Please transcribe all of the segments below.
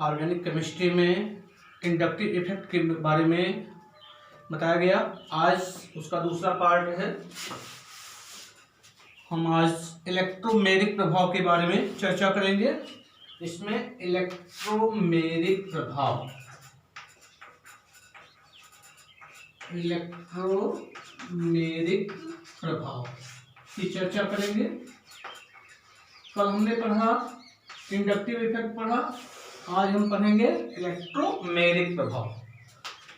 Organic chemistry में inductive effect के बारे में बताया गया। आज उसका दूसरा पार्ट है। हम आज इलेक्ट्रोमेरिक प्रभाव के बारे में चर्चा करेंगे। इसमें इलेक्ट्रोमेरिक प्रभाव की चर्चा करेंगे। कल हमने पढ़ा इंडक्टिव इफेक्ट पढ़ा, आज हम पढ़ेंगे इलेक्ट्रोमेरिक प्रभाव।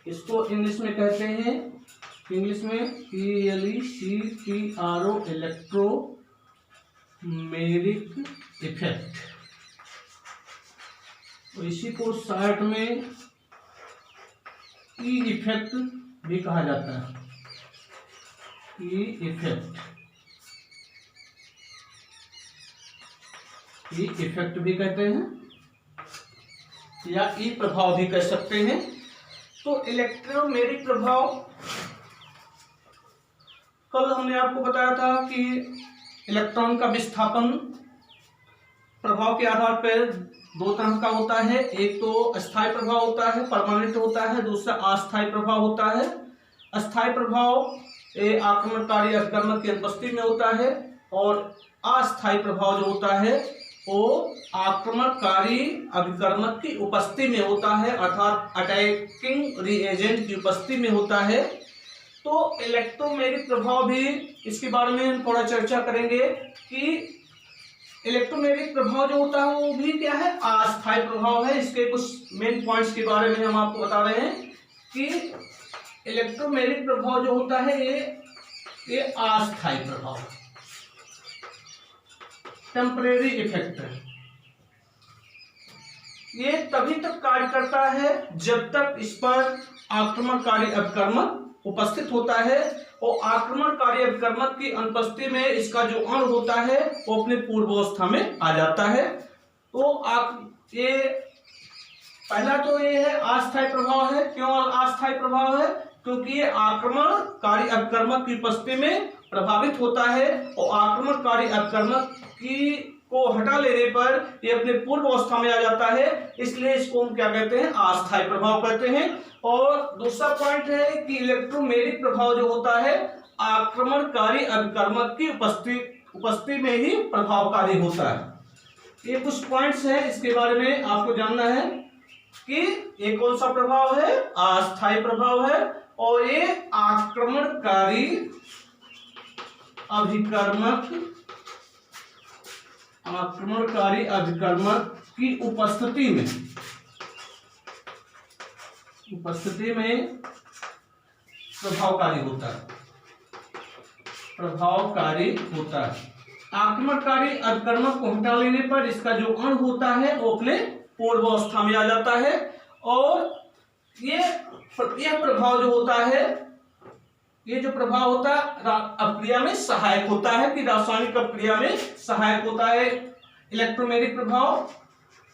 इसको इंग्लिश में कहते हैं, इंग्लिश में ELECTRO इलेक्ट्रोमेरिक इफेक्ट। तो इसी को शॉर्ट में ई इफेक्ट भी कहा जाता है। ई इफेक्ट भी कहते हैं या ई प्रभाव भी कह सकते हैं। तो इलेक्ट्रोमेरिक प्रभाव, कल हमने आपको बताया था कि इलेक्ट्रॉन का विस्थापन प्रभाव के आधार पर दो तरह का होता है। एक तो अस्थायी प्रभाव होता है, परमानेंट होता है, दूसरा अस्थायी प्रभाव होता है। अस्थायी प्रभाव आक्रमणकारी अभिकर्मक की अनुपस्थिति में होता है और अस्थायी प्रभाव जो होता है वो आक्रमणकारी अभिकर्मक की उपस्थिति में होता है, अर्थात अटैकिंग रिएजेंट की उपस्थिति में होता है। तो इलेक्ट्रोमेरिक प्रभाव भी, इसके बारे में हम थोड़ा चर्चा करेंगे कि इलेक्ट्रोमेरिक प्रभाव जो होता है वो भी क्या है, अस्थायी प्रभाव है। इसके कुछ मेन पॉइंट्स के बारे में हम आपको बता रहे हैं कि इलेक्ट्रोमेरिक प्रभाव जो होता है ये अस्थायी प्रभाव, टेम्परेरी इफेक्ट है। ये तभी तक कार्य करता है जब तक इस पर आक्रमणकारी अभिकर्मक उपस्थित होता है और आक्रमणकारी अभिकर्मक की अनुपस्थिति में इसका जो अणु होता है वो अपने पूर्वावस्था में आ जाता है। तो ये पहला तो ये है अस्थायी प्रभाव है। क्यों अस्थायी प्रभाव है? क्योंकि ये आक्रमणकारी अभिकर्मक की उपस्थिति में प्रभावित होता है और आक्रमणकारी अभिकर्मक को हटा लेने पर ये अपने पूर्व अवस्था में आ जाता है, इसलिए इसको हम क्या कहते हैं, अस्थायी प्रभाव कहते हैं। और दूसरा पॉइंट है कि इलेक्ट्रोमेरिक प्रभाव जो होता है आक्रमणकारी अभिकर्मक की उपस्थिति में ही प्रभावकारी होता है। ये कुछ पॉइंट्स हैं, इसके बारे में आपको जानना है कि ये कौन सा प्रभाव है, अस्थायी प्रभाव है और ये आक्रमणकारी अभिकर्मक की उपस्थिति में प्रभावकारी होता है। आक्रमणकारी अभिकर्मक को हटा लेने पर इसका जो अणु होता है वो अपने पूर्वावस्था में आ जाता है और यह प्रभाव जो होता है, ये जो प्रभाव होता है अभिक्रिया में सहायक होता है कि रासायनिक अभिक्रिया में सहायक होता है। इलेक्ट्रोमेरिक प्रभाव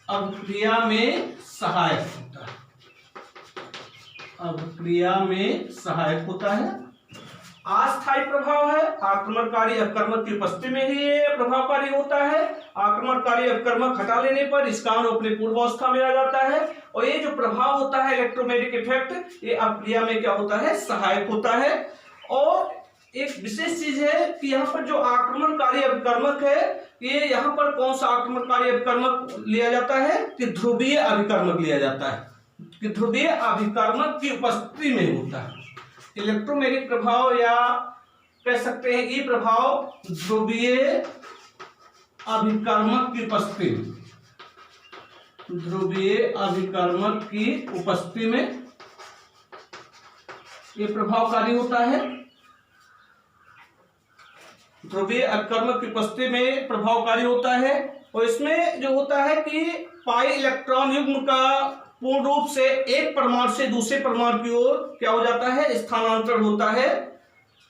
अभिक्रिया में सहायक होता है। अस्थायी प्रभाव है, आक्रमणकारी अभिकर्मक की उपस्थिति में ही ये प्रभावकारी होता है। आक्रमणकारी अभिकर्मक हटा लेने पर इसका अणु अपने पूर्वावस्था में आ जाता है और ये जो प्रभाव होता है इलेक्ट्रोमेरिक इफेक्ट, ये अभिक्रिया में क्या होता है, सहायक होता है। और एक विशेष चीज है कि यहाँ पर जो आक्रमणकारी अभिकर्मक है, ये यहाँ पर कौन सा आक्रमणकारी अभिकर्मक लिया जाता है कि ध्रुवीय अभिकर्मक लिया जाता है, कि ध्रुवीय अभिकर्मक की उपस्थिति में होता है। इलेक्ट्रोमेरिक प्रभाव या कह सकते हैं ई प्रभाव ध्रुवीय अभिकर्मक की उपस्थिति में ये प्रभावकारी होता है। ध्रुवीय अभिकर्मक की उपस्थिति में प्रभावकारी होता है और इसमें जो होता है कि पाई इलेक्ट्रॉन युग्म का पूर्ण रूप से एक परमाणु से दूसरे परमाणु की ओर क्या हो जाता है, स्थानांतरण होता है।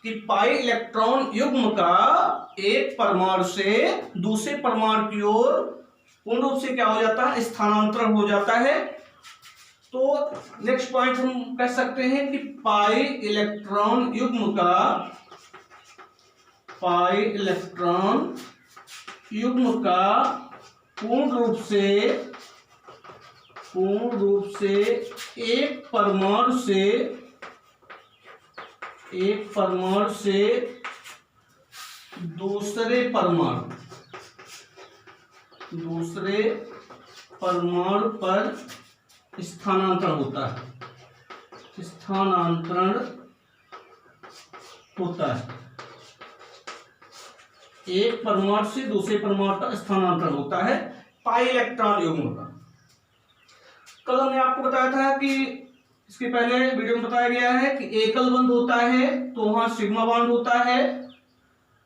कि पाई इलेक्ट्रॉन युग्म का एक परमाणु से दूसरे परमाणु की ओर पूर्ण रूप से क्या हो जाता है, स्थानांतरण हो जाता है। तो नेक्स्ट पॉइंट हम कह सकते हैं कि पाई इलेक्ट्रॉन युग्म का पूर्ण रूप से पूर्ण रूप से एक परमाणु से दूसरे परमाणु पर स्थानांतरण होता है। एक परमाणु से दूसरे परमाणु पर स्थानांतरण होता है पाई इलेक्ट्रॉन युग्म का। कल हमने आपको बताया था कि इसके पहले वीडियो में बताया गया है कि एकल बंध होता है तो वहां सिग्मा बॉन्ड होता है,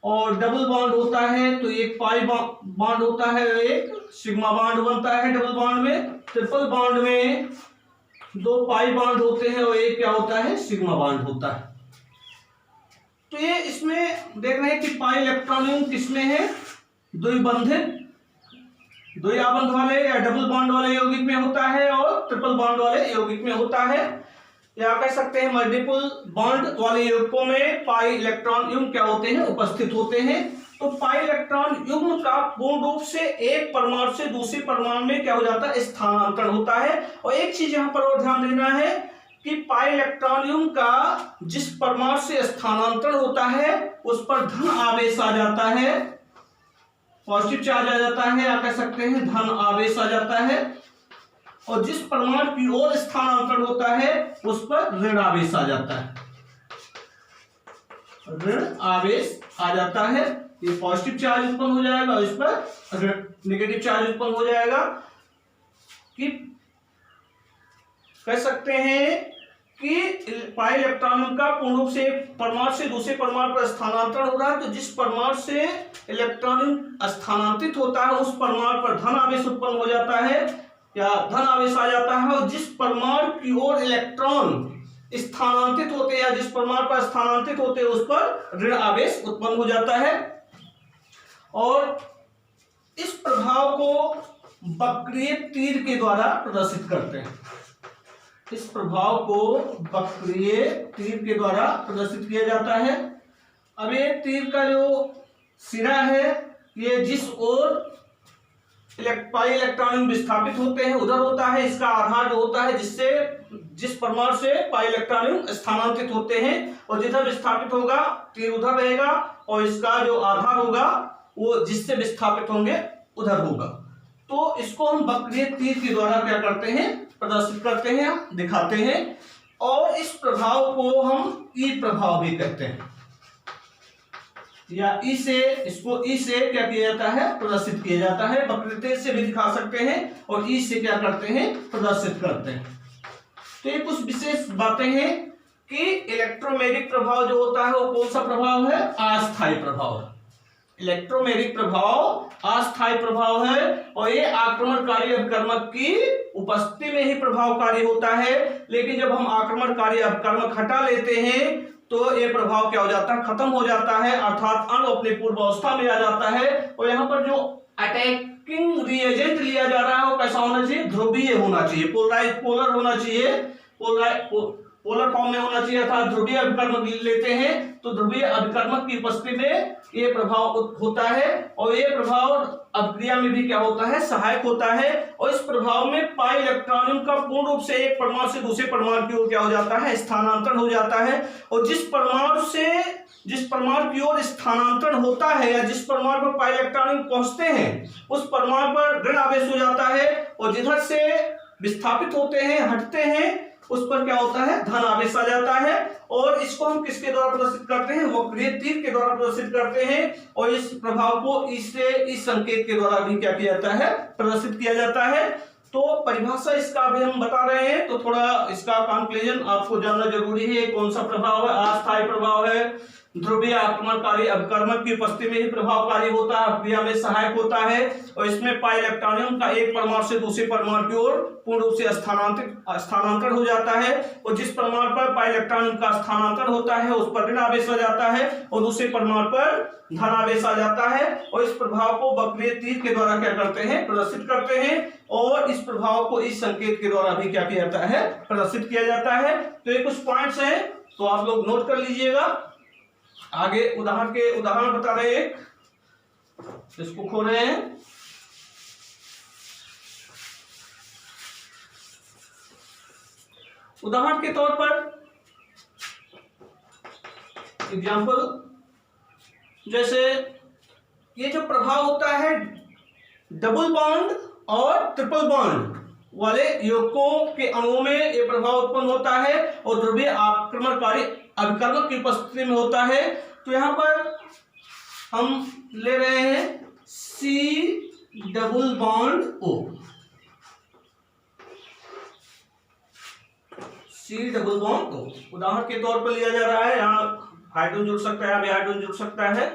और डबल बॉन्ड होता है तो एक पाई बॉन्ड होता है, एक सिग्मा बॉन्ड बनता है डबल बॉन्ड में। ट्रिपल बॉन्ड में 2 पाई बॉन्ड होते हैं और एक क्या होता है, सिग्मा बॉन्ड होता है। तो ये इसमें देख रहे हैं कि पाई इलेक्ट्रॉन किसमें है, द्विबंधित, द्वि आबंध वाले या डबल बॉन्ड वाले यौगिक में होता है और ट्रिपल बॉन्ड वाले यौगिक में होता है, या कह सकते हैं मल्टीपल बॉन्ड वाले यौगिकों में पाई इलेक्ट्रॉन युग्म क्या होते हैं, उपस्थित होते हैं। तो पाई इलेक्ट्रॉन युग्म का पूर्ण रूप से एक परमाणु से दूसरे परमाणु में क्या हो जाता है, स्थानांतरण होता है। और एक चीज यहां पर और ध्यान देना है कि पाई इलेक्ट्रॉन युग्म का जिस परमाणु से स्थानांतरण होता है उस पर धन आवेश आ जाता है, पॉजिटिव चार्ज आ जाता है, या कह सकते हैं धन आवेश आ जाता है, और जिस परमाणु की ओर स्थानांतरण होता है उस पर ऋण आवेश आ जाता है, ऋण आवेश आ जाता है। ये पॉजिटिव चार्ज उत्पन्न हो जाएगा और इस पर नेगेटिव चार्ज उत्पन्न हो जाएगा। कि कह सकते हैं कि पाई इलेक्ट्रॉन का पूर्ण रूप से एक परमाणु से दूसरे परमाणु पर स्थानांतरण हो रहा है, तो जिस परमाणु से इलेक्ट्रॉन स्थानांतरित होता है उस परमाणु पर धन आवेश उत्पन्न हो जाता है या धन आवेश आ जाता है, और जिस परमाणु की ओर इलेक्ट्रॉन स्थानांतरित होते हैं या जिस परमाणु पर स्थानांतरित होते हैं उस पर ऋण आवेश उत्पन्न हो जाता है। और इस प्रभाव को वक्रीय तीर के द्वारा प्रदर्शित करते हैं। इस प्रभाव को वक्रीय तीर के द्वारा प्रदर्शित किया जाता है। अब ये तीर का जो सिरा है ये जिस ओर पाई इलेक्ट्रॉन विस्थापित होते हैं उधर होता है, इसका आधार जो होता है जिस परमाणु से पाई इलेक्ट्रॉन स्थानांतरित होते हैं और जिधर विस्थापित होगा तीर उधर रहेगा, और इसका जो आधार होगा वो जिससे विस्थापित होंगे उधर होगा। तो इसको हम वक्रीय तीर के द्वारा क्या करते हैं, प्रदर्शित करते हैं, दिखाते हैं। और इस प्रभाव को हम ई प्रभाव भी कहते हैं, या इसको ई से क्या किया जाता है, प्रदर्शित किया जाता है। वक्रीय तीर से भी दिखा सकते हैं और ई से क्या करते हैं, प्रदर्शित करते हैं। तो ये कुछ विशेष बातें हैं कि इलेक्ट्रोमैग्नेटिक प्रभाव जो होता है वो कौन सा प्रभाव है, अस्थायी प्रभाव है। इलेक्ट्रोमैग्नेटिक प्रभाव अस्थायी प्रभाव है और ये आक्रमणकारी अपकर्मक की उपस्थिति में ही प्रभावकारी होता है। लेकिन जब हम आक्रमणकारी अपकर्मक हटा लेते हैं तो ये प्रभाव क्या हो जाता है, खत्म हो जाता है, अर्थात अणु अपनी पूर्व अवस्था में आ जाता है। और यहाँ पर जो अटैकिंग रिएजेंट लिया जा रहा है वो कैसा होना चाहिए, ध्रुवीय होना चाहिए, पोलर होना चाहिए, पोलर फॉर्म में होना चाहिए, अर्थात ध्रुवीय अभिकर्मक लेते हैं तो ध्रुवीय अभिकर्मक की उपस्थिति में ये प्रभाव होता है। और ये प्रभाव अभिक्रिया में भी क्या होता है, सहायक होता है। और इस प्रभाव में पाई इलेक्ट्रॉन का पूर्ण रूप से एक परमाणु से दूसरे परमाणु की ओर क्या हो जाता है, स्थानांतरण हो जाता है। और जिस परमाणु की ओर स्थानांतरण होता है या जिस परमाणु पर पाई इलेक्ट्रॉन पहुंचते हैं उस परमाणु पर ऋण आवेश हो जाता है, और जिधर से विस्थापित होते हैं, हटते हैं, उस पर क्या होता है, धन आवेश आ जाता है। और इसको हम किसके द्वारा प्रदर्शित करते हैं, वक्रीय तीर के द्वारा प्रदर्शित करते हैं। और इस प्रभाव को इस संकेत के द्वारा भी क्या किया जाता है, प्रदर्शित किया जाता है। तो परिभाषा इसका अभी हम बता रहे हैं तो थोड़ा इसका कंक्लूजन आपको जानना जरूरी है। कौन सा प्रभाव है, अस्थायी प्रभाव है, ध्रुवीय आक्रमणकारी अपकर्मक की उपस्थिति में ही प्रभावकारी होता है, अभिक्रिया में सहायक होता है। और इसमें पाई इलेक्ट्रॉन का एक परमाणु से दूसरे परमाणु की ओर पूर्ण रूप से स्थानांतरण हो जाता है। और जिस परमाणु पर पाई इलेक्ट्रॉन का स्थानांतरण होता है उस पर ऋण आवेश आ जाता है और दूसरे परमाणु पर धन आवेश आ जाता है। और इस प्रभाव को वक्रीय तीर के द्वारा क्या करते हैं, प्रदर्शित करते हैं। और इस प्रभाव को इस संकेत के द्वारा भी क्या किया जाता है, प्रदर्शित किया जाता है। तो ये कुछ पॉइंट्स हैं तो आप लोग नोट कर लीजिएगा। आगे उदाहरण बता रहे हैं, इसको खो रहे हैं। उदाहरण के तौर पर एग्जाम्पल, जैसे ये जो प्रभाव होता है डबल बॉन्ड और ट्रिपल बॉन्ड वाले यौगिकों के अणुओं में ये प्रभाव उत्पन्न होता है और ध्रुवीय आक्रमणकारी अभिकर्मक की उपस्थिति में होता है। तो यहां पर हम ले रहे हैं C double bond O, C double bond O उदाहरण के तौर पर लिया जा रहा है। यहाँ हाइड्रोजन जुड़ सकता है, अभी हाइड्रोजन जुड़ सकता है,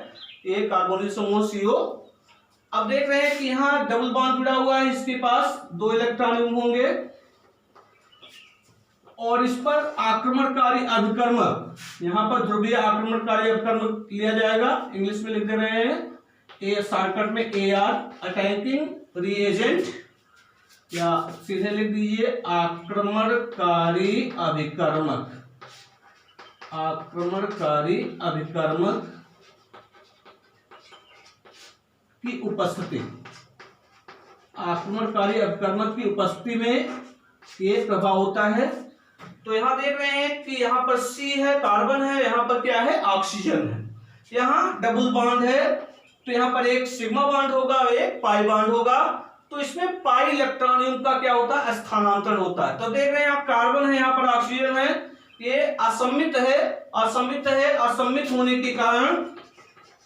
एक कार्बोनिल समूह CO। अब देख रहे हैं कि यहाँ डबल बॉन्ड जुड़ा हुआ है, इसके पास 2 इलेक्ट्रॉन होंगे और इस पर आक्रमणकारी अभिकर्मक, यहाँ पर ध्रुवीय आक्रमणकारी अभिकर्मक लिया जाएगा, इंग्लिश में लिख दे रहे हैं ए शॉर्टकट में AR, अटैकिंग रिएजेंट, या सीधे लिख दीजिए आक्रमणकारी अभिकर्मक, आक्रमणकारी अभिकर्मक की उपस्थिति, आक्रमणकारी अभिकर्मक की उपस्थिति में ये प्रभाव होता है। तो यहां देख रहे हैं कि यहां पर C है, कार्बन है, यहां पर क्या है, ऑक्सीजन है, यहां डबल बॉन्ड है, तो यहां पर एक सिग्मा बॉन्ड होगा, एक पाई बॉन्ड होगा, तो इसमें पाई इलेक्ट्रॉन का क्या होता है, स्थानांतरण होता है। तो देख रहे हैं आप कार्बन है, यहाँ पर ऑक्सीजन है, ये असम्मित है, असम्मित है, असम्मित होने के कारण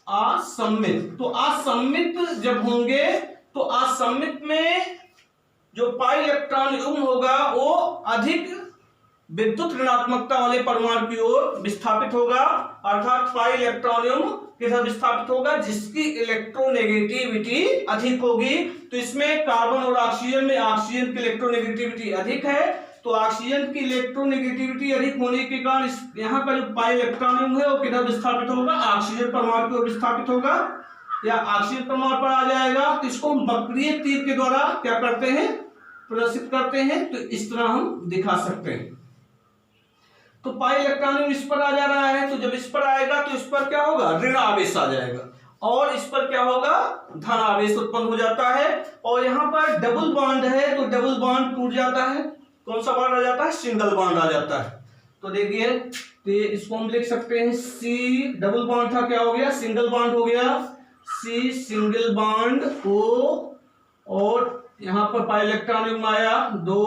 असम्मित, तो असम्मित जब होंगे तो असम्मित में जो पाई इलेक्ट्रॉन युग्म होगा वो अधिक विद्युत ऋणात्मकता वाले परमाणु की ओर विस्थापित होगा, अर्थात पाई इलेक्ट्रॉन युग्म किधर विस्थापित होगा, जिसकी इलेक्ट्रोनेगेटिविटी अधिक होगी। तो इसमें कार्बन और ऑक्सीजन में ऑक्सीजन की इलेक्ट्रोनेगेटिविटी अधिक है, तो ऑक्सीजन की इलेक्ट्रोनेगेटिविटी अधिक होने के कारण यहाँ का जो पाई इलेक्ट्रॉन है वो किधर विस्थापित होगा, ऑक्सीजन परमाणु की ओर विस्थापित होगा या ऑक्सीजन परमाणु पर आ जाएगा। तो इसको हम वक्रीय तीर के द्वारा क्या करते हैं, प्रदर्शित करते हैं। तो इस तरह हम दिखा सकते हैं। तो पाई इलेक्ट्रॉन इस पर आ जा रहा है, तो जब इस पर आएगा तो इस पर क्या होगा, ऋण आवेश आ जाएगा और इस पर क्या होगा, धन आवेश उत्पन्न हो जाता है। और यहाँ पर डबल बॉन्ड है तो डबल बॉन्ड टूट जाता है, कौन सा बॉन्ड आ जाता है, सिंगल बॉन्ड आ जाता है। तो देखिए, तो इसको हम लिख सकते हैं C डबल बॉन्ड था, क्या हो गया, सिंगल बॉन्ड हो गया, C सिंगल बॉन्ड O, और यहाँ पर पाई इलेक्ट्रॉन युग्म आया 2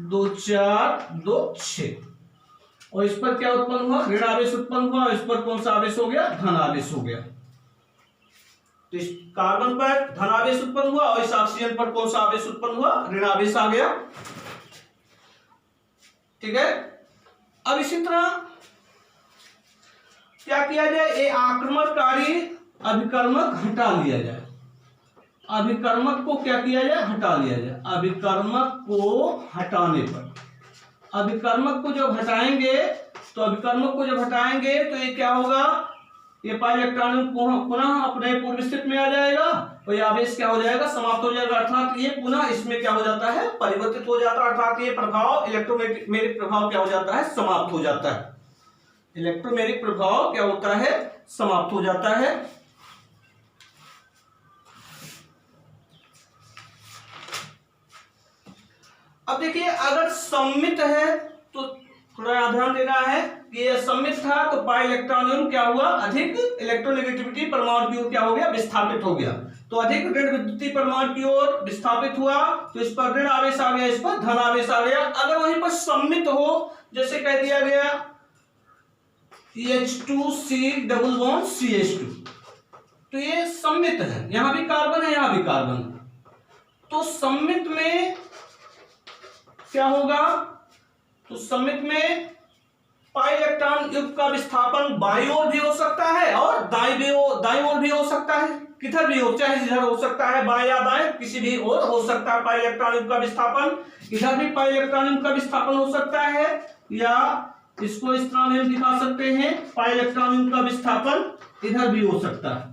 2 4 2 6, और इस पर क्या उत्पन्न हुआ, ऋण आवेश उत्पन्न हुआ, इस पर कौन सा आवेश हो गया, धन आवेश हो गया। तो इस कार्बन पर धन आवेश उत्पन्न हुआ और इस ऑक्सीजन पर कौन सा आवेश उत्पन्न हुआ, ऋण आवेश आ गया। ठीक है। अब इसी तरह क्या किया जाए, ये आक्रमणकारी अभिकर्मक हटा लिया जाए, अभिकर्मक को क्या किया जाए, हटा लिया जाए। अभिकर्मक को हटाने पर, अभिकर्मक को जब हटाएंगे तो अभिकर्मक को जब हटाएंगे तो ये क्या होगा, ये पाई इलेक्ट्रॉन पुनः अपने पूर्व स्थिति में आ जाएगा और ये आवेश क्या हो जाएगा, समाप्त हो जाएगा, अर्थात ये पुनः इसमें क्या हो जाता है, परिवर्तित हो जाता है, अर्थात ये प्रभाव इलेक्ट्रोमैग्नेटिक प्रभाव क्या हो जाता है, समाप्त हो जाता है। इलेक्ट्रोमैग्नेटिक प्रभाव क्या होता है, समाप्त हो जाता है। अब देखिए, अगर सम्मित है तो थोड़ा ध्यान देना है कि ये सम्मित था तो पाई इलेक्ट्रॉन क्या हुआ, अधिक इलेक्ट्रोनेगेटिविटी परमाणु की ओर क्या हो गया, विस्थापित हो गया। तो अधिक ऋण विद्युतीय परमाणु की ओर विस्थापित हुआ तो इस पर ऋण आवेश आ गया, इस पर धन आवेश आ गया। अगर वहीं पर सम्मित हो, जैसे कह दिया गया H2C डबल बॉन्ड CH2, तो ये सम्मित है, यहां भी कार्बन है, यहां भी कार्बन है। तो सम्मित में क्या होगा, तो सम्मित में पाई इलेक्ट्रॉन युग्म का विस्थापन बाईं ओर भी हो सकता है और दाईं ओर भी हो सकता है, किधर भी हो, चाहे इधर हो सकता है, बाएं या दाएं, किसी भी ओर हो सकता है। पाई इलेक्ट्रॉन युग्म का विस्थापन इधर भी पाई इलेक्ट्रॉन युग्म का विस्थापन हो सकता है, या इसको इस तरह हम दिखा सकते हैं, पाई इलेक्ट्रॉन युग्म का विस्थापन इधर भी हो सकता है।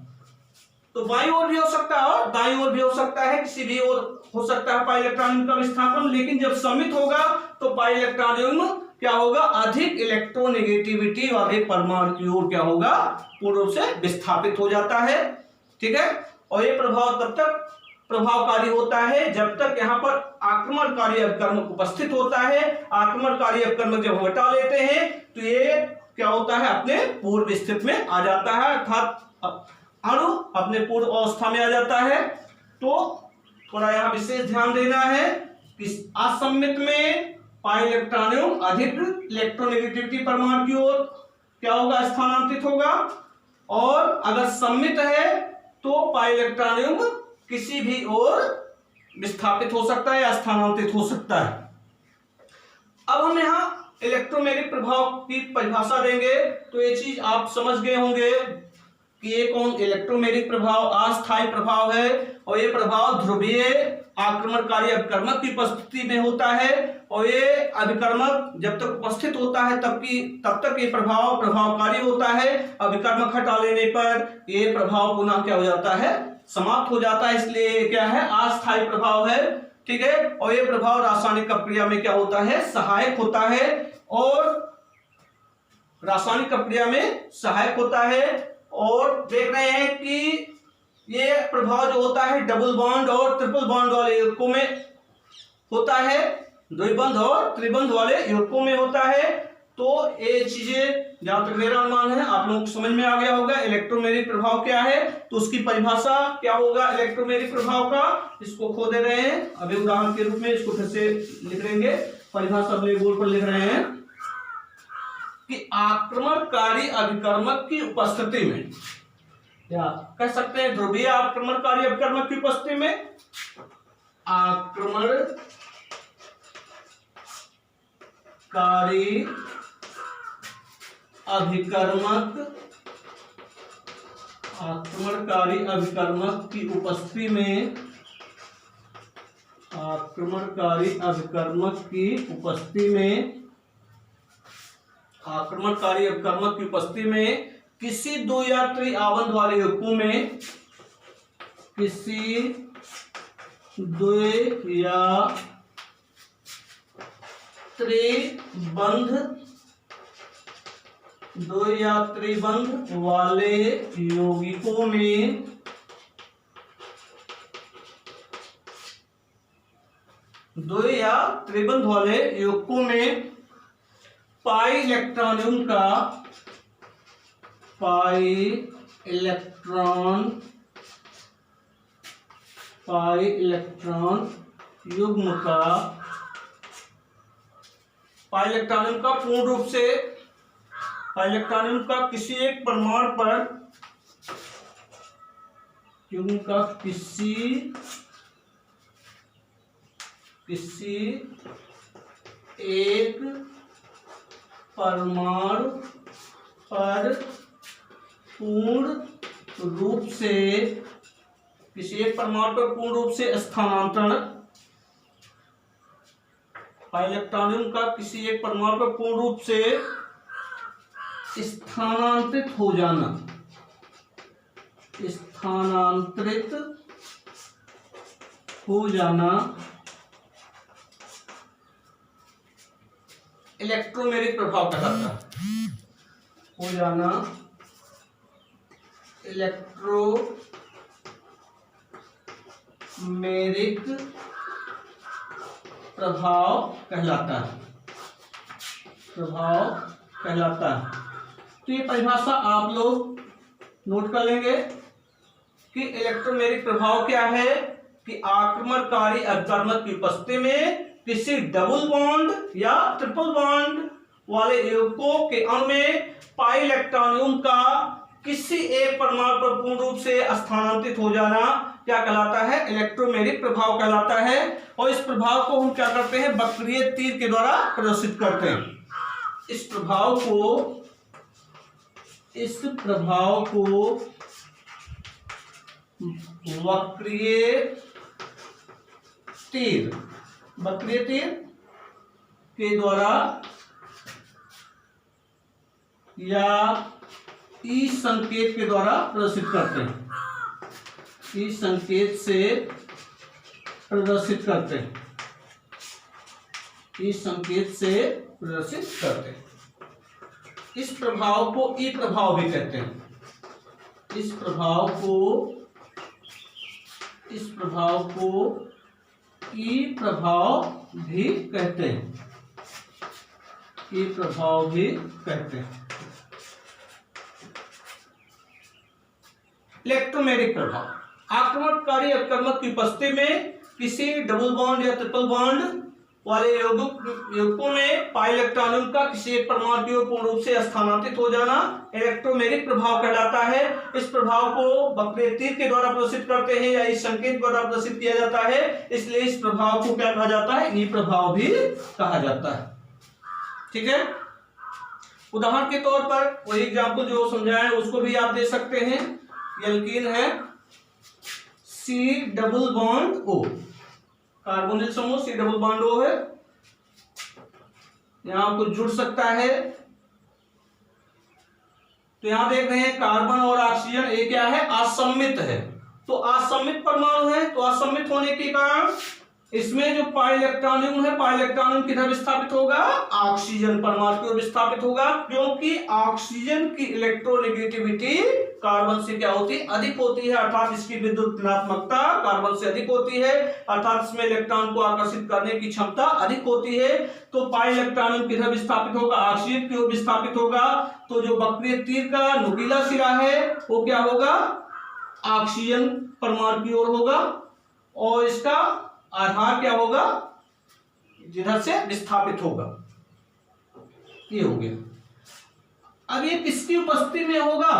तो बाईं ओर भी हो सकता है और दाईं ओर भी हो सकता है, किसी भी ओर हो सकता है पाई इलेक्ट्रॉन युग्म का विस्थापन। लेकिन जब सम्मित होगा तो पाई इलेक्ट्रॉन युग्म क्या होगा, अधिक इलेक्ट्रोनेगेटिविटी वाले परमाणु की ओर क्या होगा, पूर्ण रूप से विस्थापित हो जाता है। ठीक है। और ये प्रभाव तब तक प्रभावकारी होता है जब तक यहाँ पर आक्रमणकारी अभिकर्मक उपस्थित होता है। आक्रमणकारी अभिकर्मक जब हटा लेते हैं तो ये क्या होता है, अपने पूर्व स्थिति में आ जाता है, अर्थात अणु अपने पूर्व अवस्था में आ जाता है। तो थोड़ा यहाँ विशेष ध्यान देना है कि असममित में पाई इलेक्ट्रॉनियम अधिक इलेक्ट्रोनेगेटिविटी परमाणु की ओर क्या होगा, स्थानांतरित होगा, और अगर सममित है तो पाई इलेक्ट्रॉनियम किसी भी ओर विस्थापित हो सकता है या स्थानांतरित हो सकता है। अब हम यहाँ इलेक्ट्रोमैग्नेटिक प्रभाव की परिभाषा देंगे तो ये चीज आप समझ गए होंगे कि ये कौन इलेक्ट्रोमैग्नेटिक प्रभाव अस्थायी प्रभाव है, और ये प्रभाव ध्रुवीय आक्रमणकारी अभिकर्मक की उपस्थिति में होता है, और ये अभिकर्मक जब तक उपस्थित होता है तब तक ये प्रभाव प्रभावकारी होता है। अभिकर्मक हटा लेने पर ये प्रभाव पुनः क्या हो जाता है, समाप्त हो जाता है, इसलिए क्या है, अस्थायी प्रभाव है। ठीक है, और ये प्रभाव रासायनिक प्रक्रिया में क्या होता है, सहायक होता है, और रासायनिक प्रक्रिया में सहायक होता है। और देख रहे हैं कि ये प्रभाव जो होता है डबल बॉन्ड और ट्रिपल बॉन्ड वाले युग्मों में होता है, द्विबंध और त्रिबंध वाले युग्मों में होता है। तो ये चीजें जहां तक मेरा अनुमान है आप लोगों को समझ में आ गया होगा। इलेक्ट्रोमैग्नेटिक प्रभाव क्या है, तो उसकी परिभाषा क्या होगा इलेक्ट्रोमैग्नेटिक प्रभाव का, इसको खो दे रहे हैं, अभी उदाहरण के रूप में इसको फिर से लिख लेंगे। परिभाषा अपने बोर्ड पर लिख रहे हैं कि आक्रमणकारी अभिकर्मक की उपस्थिति में, या कह सकते हैं ध्रुवीय आक्रमणकारी अभिकर्मक की उपस्थिति में आक्रमणकारी अभिकर्मक की उपस्थिति में आक्रमणकारी अभिकर्मक की उपस्थिति में किसी दो या त्रिआबंध वाले युग्मों में, किसी दो या त्रिबंध वाले यौगिकों में पाई इलेक्ट्रॉन युग्म का पूर्ण रूप से इलेक्ट्रॉनियम का किसी एक परमाणु पर युग्म का किसी एक परमाणु पर पूर्ण रूप से स्थानांतरण, इलेक्ट्रॉनियम का किसी एक परमाणु पर पूर्ण रूप से स्थानांतरित हो जाना, इलेक्ट्रोमैग्नेटिक प्रभाव कहलाता है। इलेक्ट्रोमैग्नेटिक प्रभाव कहलाता है। तो ये परिभाषा आप लोग नोट कर लेंगे कि इलेक्ट्रोमैग्नेटिक प्रभाव क्या है, कि आक्रमणकारी अभिकर्मक की उपस्थिति में किसी डबल बॉन्ड या ट्रिपल बॉन्ड वाले यौगिकों के अणु में पाई इलेक्ट्रॉनियम का किसी एक परमाणु पर पूर्ण रूप से स्थानांतरित हो जाना क्या कहलाता है, इलेक्ट्रोमैग्नेटिक प्रभाव कहलाता है। और इस प्रभाव को हम क्या करते हैं, वक्रीय तीर के द्वारा प्रदर्शित करते हैं। इस प्रभाव को वक्रीय तीर के द्वारा या ई संकेत के द्वारा प्रदर्शित करते हैं, ई संकेत से प्रदर्शित करते हैं। इस प्रभाव को ई प्रभाव भी कहते हैं। इस प्रभाव को इस प्रभाव को ई प्रभाव भी कहते हैं, ई प्रभाव भी कहते हैं। इलेक्ट्रोमैग्नेटिक प्रभाव आक्रमणकारी अपकर्मक की उपस्थिति में किसी डबल बॉन्ड या ट्रिपल बॉन्ड वाले यौगिकों में पाई इलेक्ट्रॉन का किसी एक परमाणु की ओर पूर्ण रूप से स्थानांतरित हो जाना इलेक्ट्रोमैग्नेटिक प्रभाव कहलाता है। इस प्रभाव को वक्रीय तीर के द्वारा प्रदर्शित करते हैं या इस संकेत द्वारा प्रदर्शित किया जाता है, इसलिए इस प्रभाव को क्या कहा जाता है, ई प्रभाव भी कहा जाता है। ठीक है, उदाहरण के तौर पर वही एग्जाम्पल जो समझाया है उसको भी आप दे सकते हैं। एल्कीन है C double bond O, carbonyl समूह सी डबल बॉन्ड ओ है, यहां कुछ जुड़ सकता है। तो यहां देख रहे हैं कार्बन और ऑक्सीजन, ये क्या है, असम्मित है। तो असम्मित परमाणु है, तो असम्मित होने के कारण इसमें जो पाई इलेक्ट्रॉनियम है, पाई इलेक्ट्रॉनियम किधर विस्थापित होगा, ऑक्सीजन परमाणु की ओर विस्थापित होगा, क्योंकि ऑक्सीजन की इलेक्ट्रोनेगेटिविटी कार्बन से क्या होती है, अधिक होती है, अर्थात इसकी विद्युत ऋणात्मकता कार्बन से अधिक होती है, अर्थात इसमें इलेक्ट्रॉन को आकर्षित करने की क्षमता अधिक होती है। तो पाई इलेक्ट्रॉनियम किधर विस्थापित होगा, ऑक्सीजन की ओर विस्थापित होगा। तो जो वक्रीय तीर का नुकीला सिरा है वो क्या होगा, ऑक्सीजन परमाणु की ओर होगा, और इसका आधार क्या होगा, जिधर से विस्थापित होगा, ये हो गया। अब ये किसकी उपस्थिति में होगा,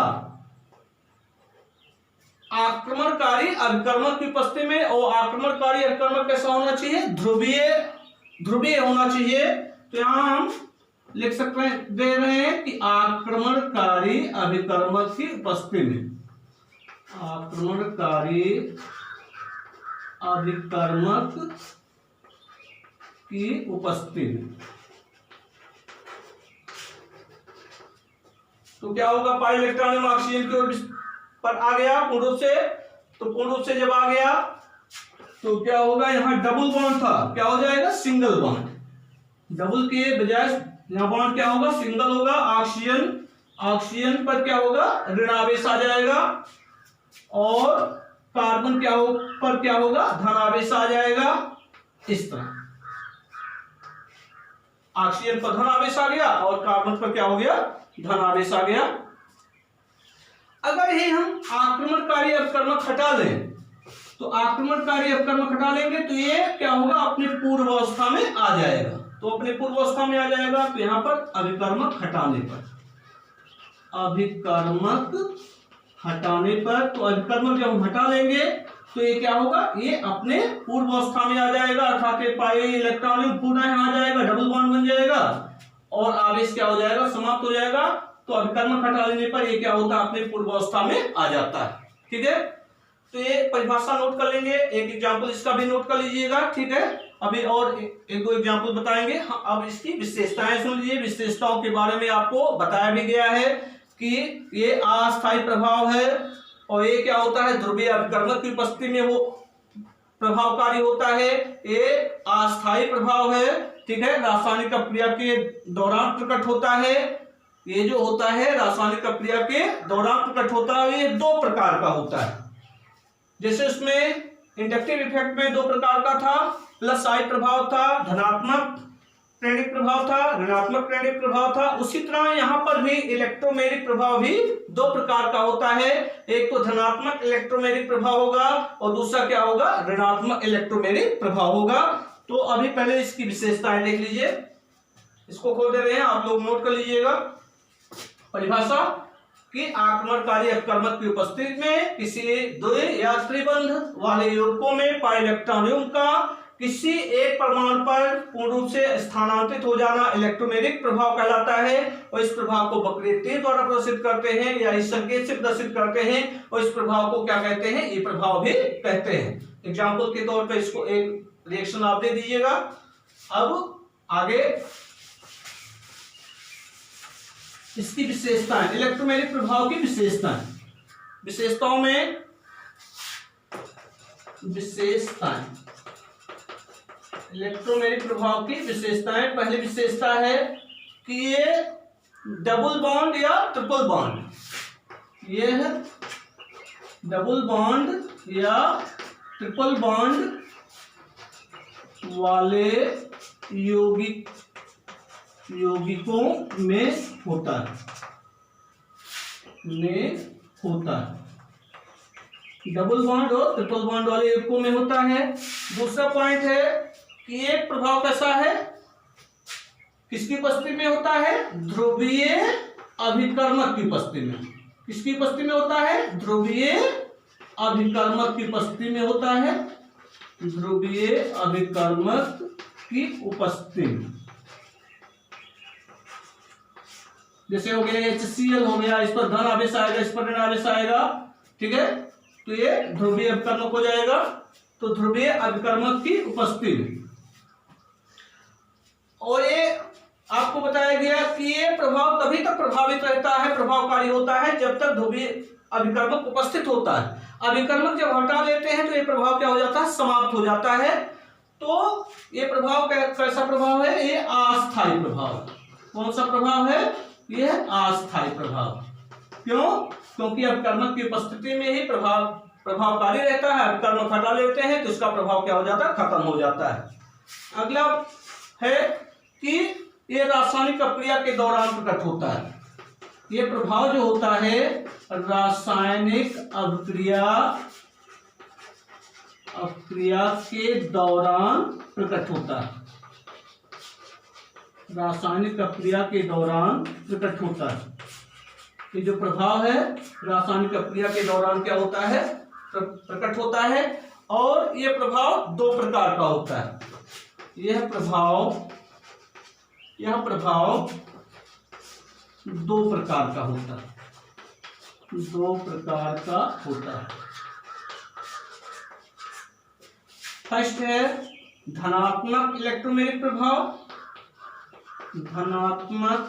आक्रमणकारी अभिकर्मक की उपस्थिति में। और आक्रमणकारी अभिकर्मक कैसा होना चाहिए, ध्रुवीय होना चाहिए। तो यहां हम लिख सकते हैं, दे रहे हैं कि आक्रमणकारी अभिकर्मक की उपस्थिति में, आक्रमणकारी अभिकर्मक की उपस्थिति में। तो क्या होगा, पाई इलेक्ट्रॉन ऑक्सीजन की ओर पर आ गया पूर्ण रूप से, तो पूर्ण रूप से जब आ गया तो क्या होगा, यहां डबल बॉन्ड था, क्या हो जाएगा, सिंगल बॉन्ड। डबल के बजाय यहां बॉन्ड क्या होगा, सिंगल होगा। ऑक्सीजन पर क्या होगा, ऋणावेश आ जाएगा, और कार्बन पर क्या होगा, धनावेश आ जाएगा। इस तरह ऑक्सीजन पर धनावेश आ गया और कार्बन पर क्या हो गया, धनावेश आ गया। अगर ये हम आक्रमणकारी अपकर्मक हटा लें, तो आक्रमणकारी अपकर्मक हटा लेंगे तो ये क्या होगा, अपने पूर्व अवस्था में आ जाएगा। तो अपने पूर्व अवस्था में आ जाएगा, तो यहां पर अभिकर्मक हटाने पर, अभिकर्मक हटाने पर, तो अभिकर्मक जब हम हटा लेंगे तो ये क्या होगा, ये अपने पूर्व अवस्था में आ जाएगा, अर्थात पाई इलेक्ट्रॉन पुनः आ जाएगा, डबल बॉन्ड बन जाएगा, और आवेश क्या हो जाएगा, समाप्त हो जाएगा। तो अभिकर्मक हटा लेने पर ये क्या होता है, अपने पूर्व अवस्था में आ जाता है। ठीक है, तो ये परिभाषा नोट कर लेंगे, एक एग्जाम्पल इसका भी नोट कर लीजिएगा। ठीक है, अभी और एक दो एग्जाम्पल बताएंगे। अब इसकी विशेषताएं सुन लीजिए। विशेषताओं के बारे में आपको बताया भी गया है कि ये अस्थायी प्रभाव है, और ये क्या होता है, ध्रुवीय अभिकर्मक की उपस्थिति में वो प्रभावकारी होता है। ये अस्थायी प्रभाव है, ठीक है, रासायनिक क्रिया के दौरान प्रकट होता है। ये जो होता है रासायनिक क्रिया के दौरान प्रकट होता है, ये दो प्रकार का होता है। जैसे उसमें इंडक्टिव इफेक्ट में दो प्रकार का था, प्लस साइड प्रभाव था, धनात्मक प्रेरक प्रभाव था, ऋणात्मक प्रेरक प्रभाव था। उसी तरह यहां पर भी इलेक्ट्रोमैग्नेटिक प्रभाव भी दो प्रकार का होता है। एक तो धनात्मक इलेक्ट्रोमैग्नेटिक प्रभाव होगा और दूसरा क्या होगा, ऋणात्मक इलेक्ट्रोमैग्नेटिक प्रभाव होगा। तो अभी पहले इसकी विशेषताएं देख लीजिए, इसको खोल दे रहे हैं, आप लोग नोट कर लीजिएगा। परिभाषा कि आक्रमणकारी अपकर्मक की उपस्थिति में किसी द्वि या त्रिबंध वाले यौगिकों में पाई इलेक्ट्रॉनियम का किसी एक परमाणु पर पूर्ण रूप से स्थानांतरित हो जाना इलेक्ट्रोमैग्नेटिक प्रभाव कहलाता है। और इस प्रभाव को वक्रीय तीर द्वारा प्रदर्शित करते हैं या इस संकेत से प्रदर्शित करते हैं, और इस प्रभाव को क्या कहते हैं, ये प्रभाव भी कहते हैं। एग्जाम्पल के तौर पर इसको एक रिएक्शन आप दे दीजिएगा। अब आगे इसकी विशेषताएं, इलेक्ट्रोमैग्नेटिक प्रभाव की विशेषताएं। विशेषताओं में इलेक्ट्रोमैग्नेटिक प्रभाव की विशेषताएं। पहली विशेषता है कि ये डबल बॉन्ड या ट्रिपल बॉन्ड, ये है डबल बॉन्ड या ट्रिपल बॉन्ड वाले यौगिकों में होता है, डबल बॉन्ड और ट्रिपल बॉन्ड वाले यौगिकों में होता है। दूसरा पॉइंट है कि एक प्रभाव कैसा है, किसकी उपस्थिति में होता है, ध्रुवीय अभिकर्मक की उपस्थिति में। किसकी उपस्थिति में होता है, ध्रुवीय अभिकर्मक की उपस्थिति में होता है, ध्रुवीय अभिकर्मक की उपस्थिति में। जैसे हो गया HCl हो गया, इस पर धन आवेश आएगा, इस पर ऋण आवेश आएगा, ठीक है, तो ये ध्रुवीय अभिकर्मक हो जाएगा। तो ध्रुवीय अभिकर्मक की उपस्थिति में। और ये आपको बताया गया कि ये प्रभाव तभी तक प्रभावित रहता है, प्रभावकारी होता है, जब तक ध्रुवीय अभिकर्मक उपस्थित होता है। अभिकर्मक जब हटा लेते हैं तो ये प्रभाव क्या हो जाता है, समाप्त हो जाता है। तो ये प्रभाव कैसा प्रभाव है, ये अस्थायी प्रभाव। कौन सा प्रभाव है, ये अस्थायी प्रभाव। क्यों, क्योंकि अभिकर्मक की उपस्थिति में ही प्रभावकारी रहता है। अभिकर्मक हटा लेते हैं तो इसका प्रभाव क्या हो जाता है, खत्म हो जाता है। अगला है कि ये रासायनिक अभिक्रिया के दौरान प्रकट होता है। ये प्रभाव जो होता है रासायनिक अभिक्रिया के दौरान प्रकट होता है, रासायनिक अभिक्रिया के दौरान प्रकट होता है। ये जो प्रभाव है रासायनिक अभिक्रिया के दौरान क्या होता है, प्रकट होता है। और ये प्रभाव दो प्रकार का होता है। यह प्रभाव दो प्रकार का होता है, फर्स्ट है धनात्मक इलेक्ट्रोमैग्नेटिक प्रभाव, धनात्मक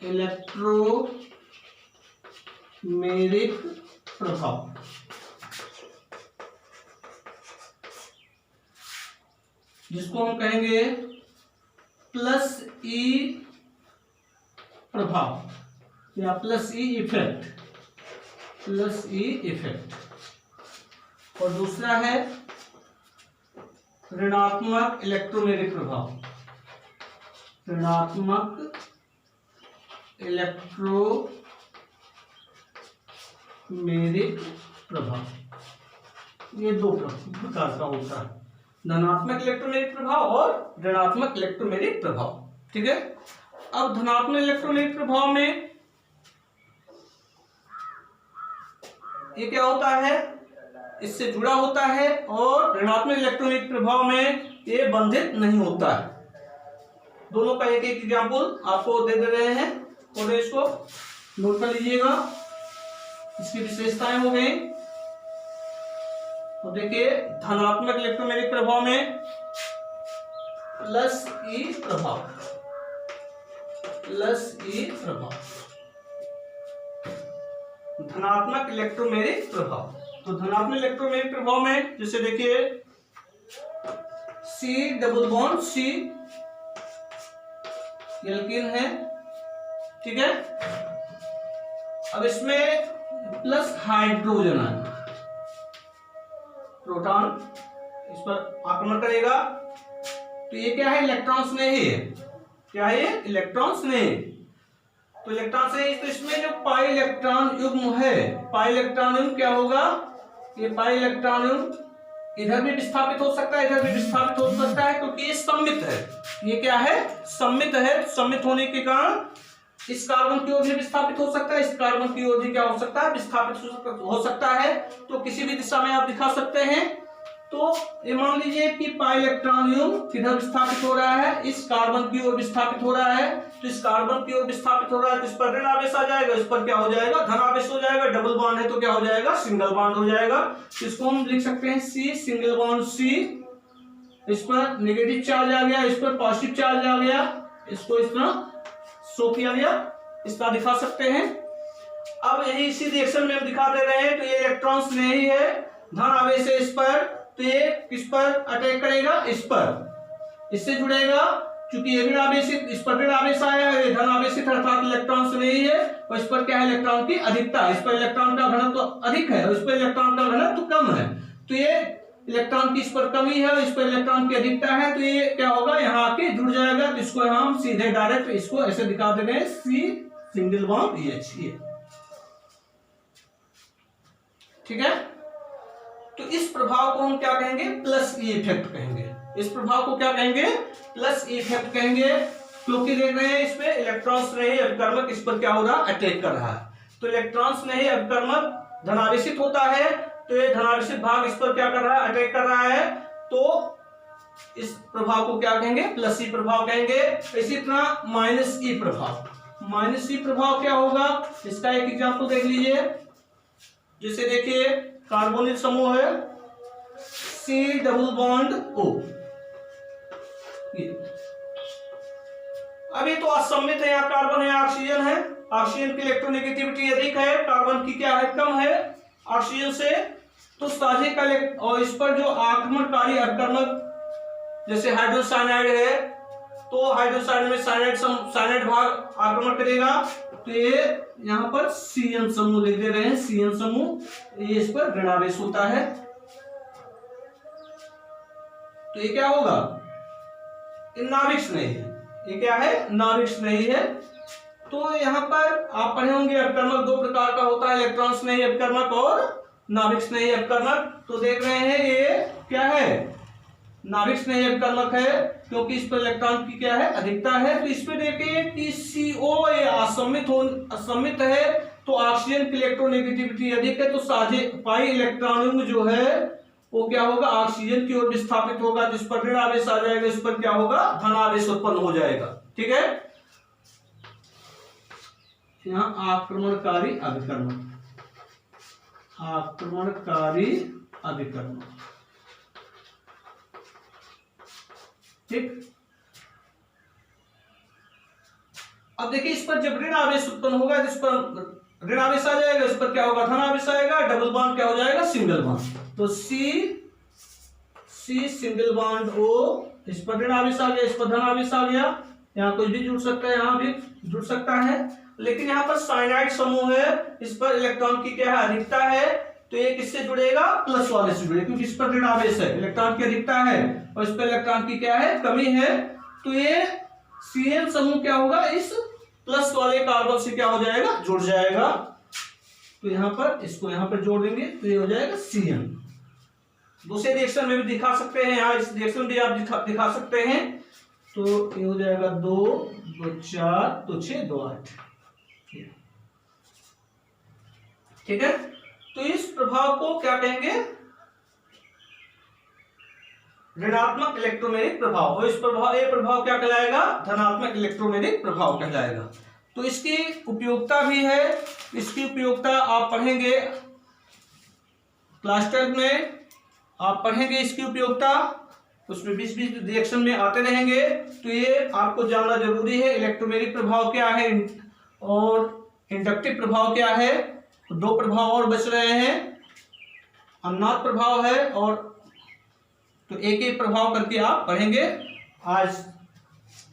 इलेक्ट्रोमैग्नेटिक प्रभाव। जिसको हम कहेंगे प्लस ई प्रभाव या प्लस ई इफेक्ट, और दूसरा है ऋणात्मक इलेक्ट्रोमैग्नेटिक प्रभाव, ऋणात्मक इलेक्ट्रोमैग्नेटिक प्रभाव। ये दो प्रकार का होता है, धनात्मक इलेक्ट्रोमैग्नेटिक प्रभाव और ऋणात्मक इलेक्ट्रोमैग्नेटिक प्रभाव, ठीक है। अब धनात्मक इलेक्ट्रोमैग्नेटिक प्रभाव में ये क्या होता है, इससे जुड़ा होता है, और ऋणात्मक इलेक्ट्रोमैग्नेटिक प्रभाव में ये बंधित नहीं होता है। दोनों का एक एक एग्जाम्पल आपको दे रहे हैं, और इसको नोट कर लीजिएगा। इसकी विशेषताएं हो गई। तो देखिए धनात्मक इलेक्ट्रोमैग्नेटिक प्रभाव में प्लस ई प्रभाव, धनात्मक इलेक्ट्रोमैग्नेटिक प्रभाव। तो धनात्मक इलेक्ट्रोमैग्नेटिक प्रभाव में जैसे देखिए C double bond C alkene है, ठीक है। अब इसमें प्लस हाइड्रोजन है, प्रोटॉन इस पर आक्रमण करेगा, तो ये क्या है, इलेक्ट्रॉन्स नहीं है। क्या है, इलेक्ट्रॉन्स नहीं। तो इलेक्ट्रॉन से तो इसमें जो पाई इलेक्ट्रॉन युग्म है, पाई इलेक्ट्रॉन युग्म क्या होगा, ये पाई इलेक्ट्रॉन युग्म इधर भी विस्थापित हो सकता है, इधर भी विस्थापित हो सकता है, क्योंकि ये सममित है। ये क्या है, सममित है। सममित होने के कारण इस कार्बन की ओर भी विस्थापित हो सकता है, इस कार्बन की ओर भी क्या हो सकता है, विस्थापित हो सकता है। तो किसी भी दिशा में आप दिखा सकते हैं। तो ये मान लीजिए कि पाई इलेक्ट्रॉन युग्म किधर विस्थापित हो रहा है, इस कार्बन की ओर विस्थापित हो रहा है। तो इस कार्बन की ओर विस्थापित हो रहा है तो इस पर ऋण आवेश आ जाएगा, इस पर क्या हो जाएगा, धन आवेश हो जाएगा। डबल बॉन्ड है तो क्या हो जाएगा, सिंगल बॉन्ड हो जाएगा। इसको हम लिख सकते हैं सी सिंगल बॉन्ड सी, इस पर नेगेटिव चार्ज आ गया, इस पर पॉजिटिव चार्ज आ गया, इसको इस तरह शो किया गया, इस तरह दिखा सकते हैं। अब यही इसी रिएक्शन में हम दिखा दे रहे हैं। तो ये इलेक्ट्रॉन्स नहीं है, धन आवेश है इस पर, तो ये किस पर अटैक करेगा, इस पर, इससे जुड़ेगा। क्योंकि ये ऋण आवेशित, इस पर ऋण आवेश आया है, धन आवेशित अर्थात इलेक्ट्रॉन्स नहीं है, और इस पर क्या है, इलेक्ट्रॉन की अधिकता है। इस पर इलेक्ट्रॉन का घनत्व अधिक है और इस पर इलेक्ट्रॉन का घनत्व कम है। तो ये इलेक्ट्रॉन की इस पर कमी है और इस पर इलेक्ट्रॉन की अधिकता है, तो ये क्या होगा, यहाँ आके जुड़ जाएगा। तो इसको हम सीधे डायरेक्ट इसको ऐसे दिखा दे रहे हैं, सी सिंगल बॉन्ड OH, ये ठीक है। तो इस प्रभाव को हम क्या कहेंगे, प्लस ई इफेक्ट कहेंगे। इस प्रभाव को क्या कहेंगे, प्लस ई इफेक्ट कहेंगे, क्योंकि देख रहे हैं इसमें इलेक्ट्रॉन्स नहीं अभिकर्मक इस पर क्या हो रहा, अटैक कर रहा है। तो इलेक्ट्रॉन्स नहीं अभिकर्मक धनावेशित होता है, तो ये धनावेशित भाग इस पर क्या कर रहा है, अटैक कर रहा है। तो इस प्रभाव को क्या कहेंगे, प्लस ई प्रभाव कहेंगे। इसी तरह माइनस ई प्रभाव, माइनस ई प्रभाव क्या होगा, इसका एक एग्जांपल देख लीजिए। जैसे देखिए कार्बोनिल समूह है C डबल बॉन्ड O, अभी तो असम्मित है, यहाँ कार्बन है, ऑक्सीजन है, ऑक्सीजन की इलेक्ट्रोनेगेटिविटी अधिक है, कार्बन की क्या है, कम है ऑक्सीजन से। तो साझे का और इस पर जो आक्रमणकारी अभिकर्मक जैसे हाइड्रोसाइनाइड है, तो हाइड्रोसाइनाइड में साइनाइड भाग आक्रमण करेगा। तो ये यहाँ पर CN समूह लिख दे रहे हैं, CN समूह, ये इस पर ऋणावेश होता है। तो ये क्या होगा, ये नाभिक नहीं है, ये क्या है, नाभिक नहीं है। तो यहाँ पर आप पढ़े होंगे अभिकर्मक दो प्रकार का होता है, इलेक्ट्रॉन स्नेही अभिकर्मक और नाभिक स्नेही अभिकर्मक। तो देख रहे हैं ये क्या है, नाभिक स्नेही अभिकर्मक है, क्योंकि इस पर इलेक्ट्रॉन की क्या है, अधिकता है। तो इसमें देखिए कि CO ये असम्मित है, तो ऑक्सीजन की इलेक्ट्रोनेगेटिविटी अधिक है, तो साझे पाई इलेक्ट्रॉन जो है वो क्या होगा, ऑक्सीजन की ओर विस्थापित होगा, जिस पर ऋण आवेश आ जाएगा, इस पर क्या होगा, धन आवेश उत्पन्न हो जाएगा। ठीक है, यहाँ आक्रमणकारी अभिकर्मक, आक्रमणकारी अभिकर्मक, ठीक। अब देखिए इस पर जब ऋण आवेश उत्पन्न होगा, जिस पर ऋण आवेश आ जाएगा, इस पर क्या होगा, धन आवेश आएगा, डबल बॉन्ड क्या हो जाएगा, सिंगल बॉन्ड। तो C सिंगल बॉन्ड O, इस पर ऋण आवेश आ गया, इस पर धन आवेश आ गया, यहाँ कुछ भी जुड़ सकता है, यहाँ भी जुड़ सकता है। लेकिन यहाँ पर साइनाइड समूह है, इस पर इलेक्ट्रॉन की क्या है, अधिकता है, तो ये किससे जुड़ेगा, प्लस वाले से जुड़ेगा, क्योंकि इस पर ऋण आवेश है, इलेक्ट्रॉन की अधिकता है और इस पर इलेक्ट्रॉन की क्या है, कमी है। तो ये CN समूह क्या होगा, इस प्लस वाले कार्बन से क्या हो जाएगा, जुड़ जाएगा। तो यहाँ पर इसको यहाँ पर जोड़ देंगे, तो ये हो जाएगा CN। दूसरे रिएक्शन में भी दिखा सकते हैं, यहाँ इस रिएक्शन में भी आप दिखा सकते हैं। तो ये हो जाएगा 2 2 4 2 6 2 8, ठीक है। तो इस प्रभाव को क्या कहेंगे, ऋणात्मक इलेक्ट्रोमैग्नेटिक प्रभाव, और इस प्रभाव, ये प्रभाव क्या कहलाएगा, धनात्मक इलेक्ट्रोमैग्नेटिक प्रभाव कहलाएगा। तो इसकी उपयोगिता भी है, इसकी उपयोगिता आप पढ़ेंगे क्लास 12 में, आप पढ़ेंगे इसकी उपयोगिता, उसमें 20-20 रिएक्शन में आते रहेंगे। तो ये आपको जानना जरूरी है, इलेक्ट्रोमैग्नेटिक प्रभाव क्या है और इंडक्टिव प्रभाव क्या है। तो 2 प्रभाव और बच रहे हैं, अज्ञात प्रभाव है, और तो एक प्रभाव करके आप पढ़ेंगे। आज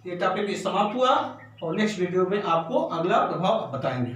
ये टॉपिक समाप्त हुआ और नेक्स्ट वीडियो में आपको अगला प्रभाव बताएंगे।